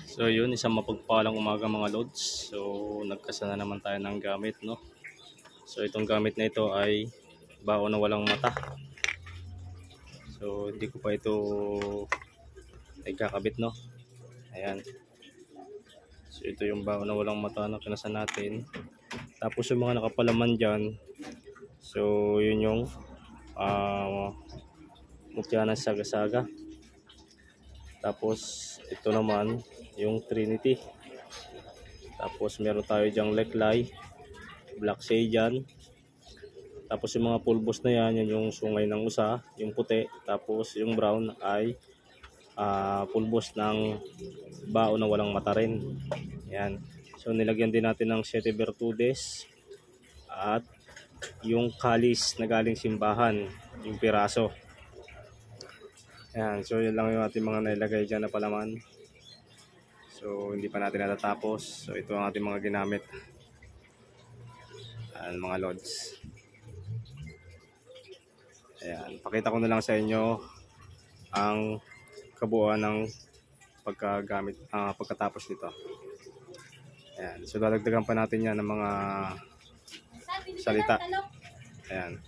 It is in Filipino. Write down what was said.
So yun, isang mapagpalang umaga mga lods. So nagkasa na naman tayo ng gamit, no. So itong gamit na ito ay baon na walang mata. So hindi ko pa ito nagkakabit, no. Ayan. So ito yung baon na walang mata na kinasa natin. Tapos yung mga nakapalaman dyan, so yun yung mutya ng saga-saga. Tapos ito naman yung Trinity. Tapos meron tayo dyang Leklay, Black Saiyan. Tapos yung mga pulbos na yan, yan yung sungay ng usa, yung puti. Tapos yung brown ay pulbos ng baon na walang mata rin. Yan. So nilagyan din natin ng 7 Virtudes at yung kalis na galing simbahan, yung piraso. Yan. So yun lang yung ating mga nailagay dyan na palaman. So hindi pa natin natatapos. So ito ang ating mga ginamit. Ayan, mga lods. Ayan, pakita ko na lang sa inyo ang kabuuan ng pagkagamit pagkatapos nito. Ayan, so dadagdagan pa natin yan ng mga salita. Ayan.